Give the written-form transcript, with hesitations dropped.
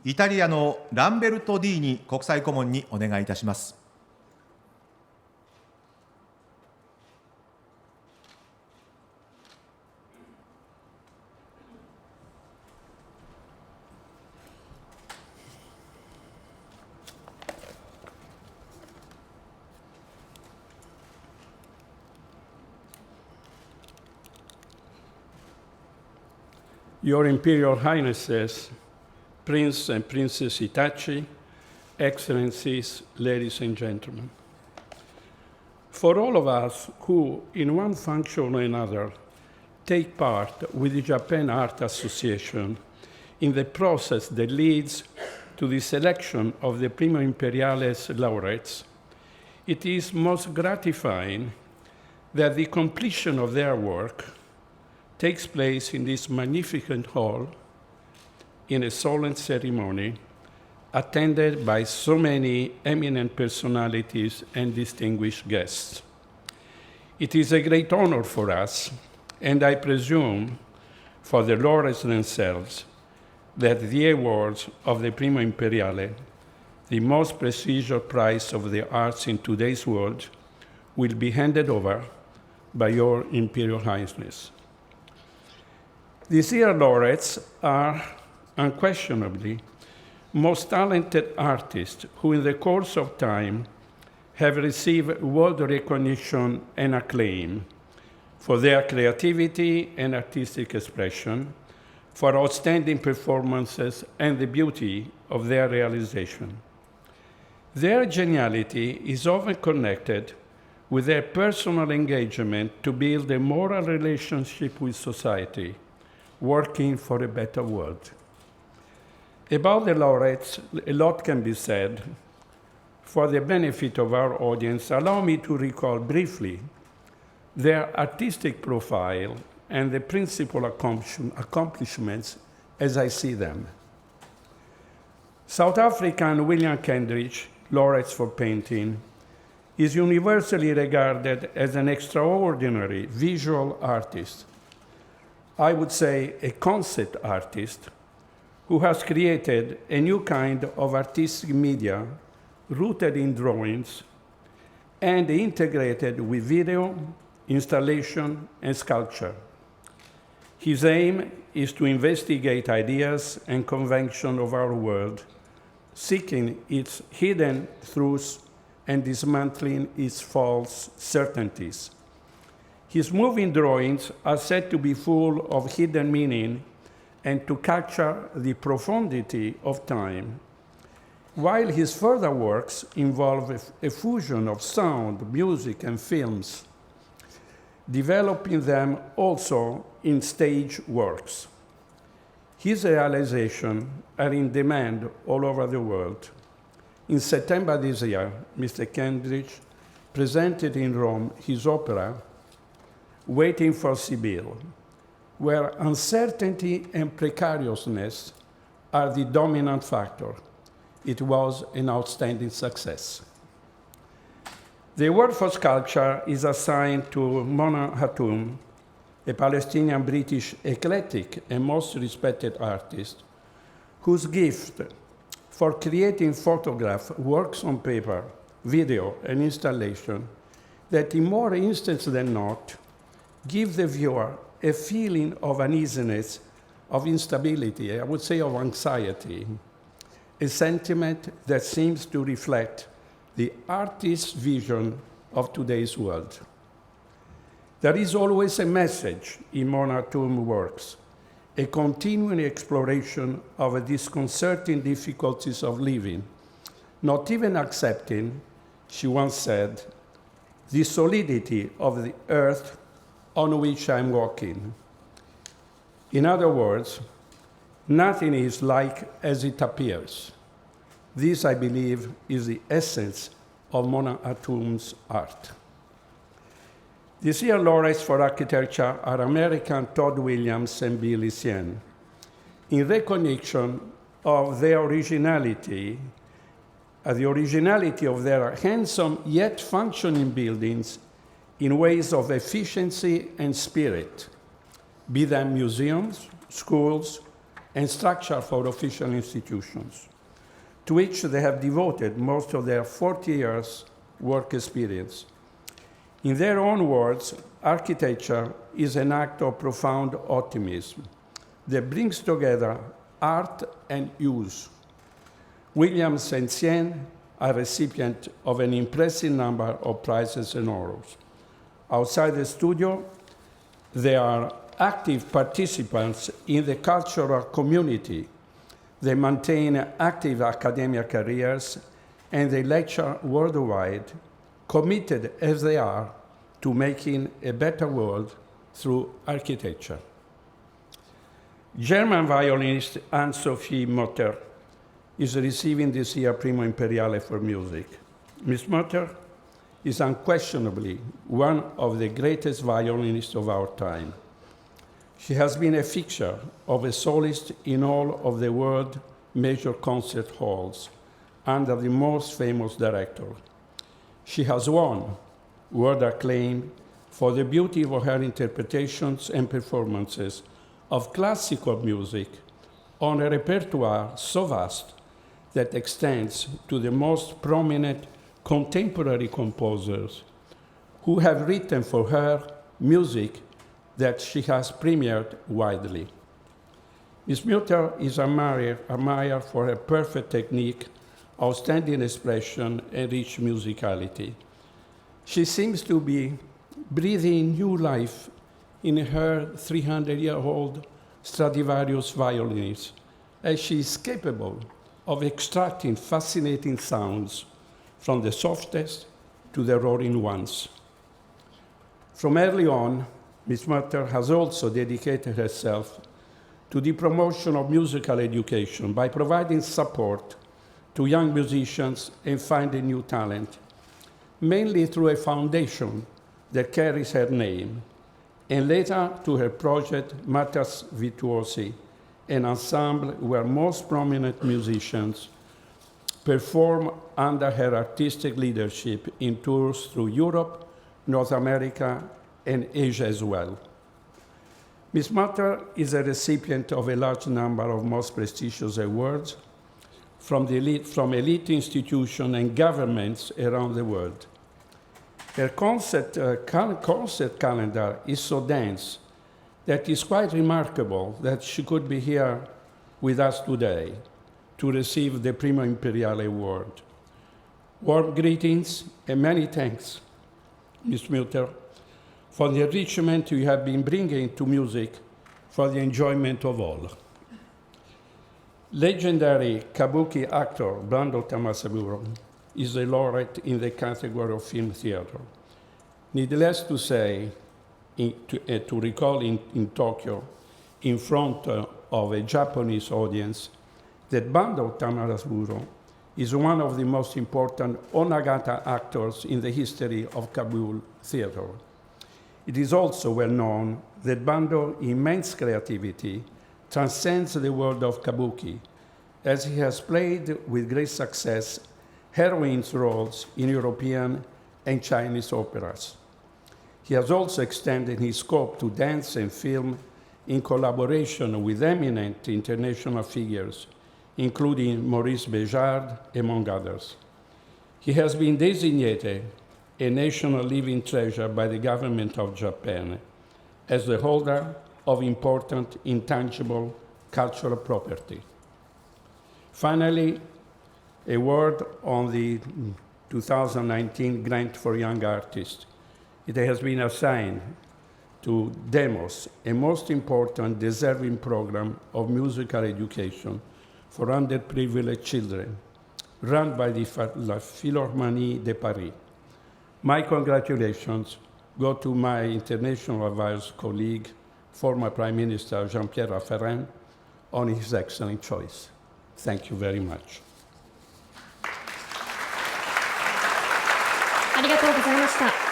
イタリアのランベルト・ディーニ国際顧問にお願いいたします。Your Imperial Highnesses, Prince and Princess Itachi, Excellencies, ladies and gentlemen. For all of us who, in one function or another, take part with the Japan Art Association in the process that leads to the selection of the Praemium Imperiale's laureates, it is most gratifying that the completion of their work takes place in this magnificent hall in a solemn ceremony attended by so many eminent personalities and distinguished guests. It is a great honor for us, and I presume for the laureates themselves, that the awards of the Praemium Imperiale, the most prestigious prize of the arts in today's world, will be handed over by your Imperial Highness. This year's laureates are unquestionably most talented artists who in the course of time have received world recognition and acclaim for their creativity and artistic expression, for outstanding performances and the beauty of their realization. Their geniality is often connected with their personal engagement to build a moral relationship with society, working for a better world. About the laureates, a lot can be said. For the benefit of our audience, allow me to recall briefly their artistic profile and the principal accomplishments as I see them. South African William Kentridge, laureate for painting, is universally regarded as an extraordinary visual artist. I would say a concept artist who has created a new kind of artistic media rooted in drawings and integrated with video, installation, and sculpture. His aim is to investigate ideas and conventions of our world, seeking its hidden truths and dismantling its false certainties. His moving drawings are said to be full of hidden meaning and to capture the profundity of time, while his further works involve a fusion of sound, music, and films, developing them also in stage works. His realizations are in demand all over the world. In September this year, Mr. Kentridge presented in Rome his opera, Waiting for Sibyl, where uncertainty and precariousness are the dominant factor. It was an outstanding success. The award for sculpture is assigned to Mona Hatoum, a Palestinian-British eclectic and most respected artist, whose gift for creating photograph, works on paper, video, and installation that in more instances than not give the viewer a feeling of uneasiness, of instability, I would say of anxiety, a sentiment that seems to reflect the artist's vision of today's world. There is always a message in Mona Hatoum's works, a continuing exploration of the disconcerting difficulties of living, not even accepting, she once said, the solidity of the earth on which I'm walking. In other words, nothing is like as it appears. This, I believe, is the essence of Mona Hatoum's art. This year's laureates for architecture are American Todd Williams and Billie Tsien. In recognition of their originality, the originality of their handsome yet functioning buildings in ways of efficiency and spirit, be them museums, schools, and structure for official institutions, to which they have devoted most of their 40 years' work experience. In their own words, architecture is an act of profound optimism that brings together art and use. Williams and Tsien are recipients of an impressive number of prizes and honors. Outside the studio, they are active participants in the cultural community. They maintain active academic careers, and they lecture worldwide, committed as they are to making a better world through architecture. German violinist Anne-Sophie Mutter is receiving this year Premio Imperiale for music. Ms. Mutter is unquestionably one of the greatest violinists of our time. She has been a fixture of a soloist in all of the world major concert halls under the most famous director. She has won world acclaim for the beauty of her interpretations and performances of classical music on a repertoire so vast that extends to the most prominent contemporary composers who have written for her music that she has premiered widely. Ms. Mutter is admired for her perfect technique, outstanding expression, and rich musicality. She seems to be breathing new life in her 300-year-old Stradivarius violinist, as she is capable of extracting fascinating sounds from the softest to the roaring ones. From early on, Ms. Mutter has also dedicated herself to the promotion of musical education by providing support to young musicians and finding new talent, mainly through a foundation that carries her name, and later to her project Matters Virtuosi, an ensemble where most prominent musicians perform under her artistic leadership in tours through Europe, North America, and Asia as well. Ms. Mutter is a recipient of a large number of most prestigious awards from elite institutions and governments around the world. Her concert calendar is so dense that it's quite remarkable that she could be here with us today to receive the Premio Imperiale Award. Warm greetings and many thanks, Ms. Mutter, for the enrichment you have been bringing to music for the enjoyment of all. Legendary kabuki actor Bando Tamasaburo is a laureate in the category of film theater. Needless to say, to recall in Tokyo, in front of a Japanese audience, that Bando Tamasaburo is one of the most important Onagata actors in the history of Kabul theater. It is also well known that Bando's immense creativity transcends the world of kabuki, as he has played with great success heroines' roles in European and Chinese operas. He has also extended his scope to dance and film in collaboration with eminent international figures, including Maurice Béjart, among others. He has been designated a national living treasure by the government of Japan as the holder of important intangible cultural property. Finally, a word on the 2019 Grant for Young Artists. It has been assigned to Demos, a most important deserving program of musical education for underprivileged children, run by the La Philharmonie de Paris. My congratulations go to my international advisor colleague, former Prime Minister Jean-Pierre on his excellent choice. Thank you very much. ありがとうございました。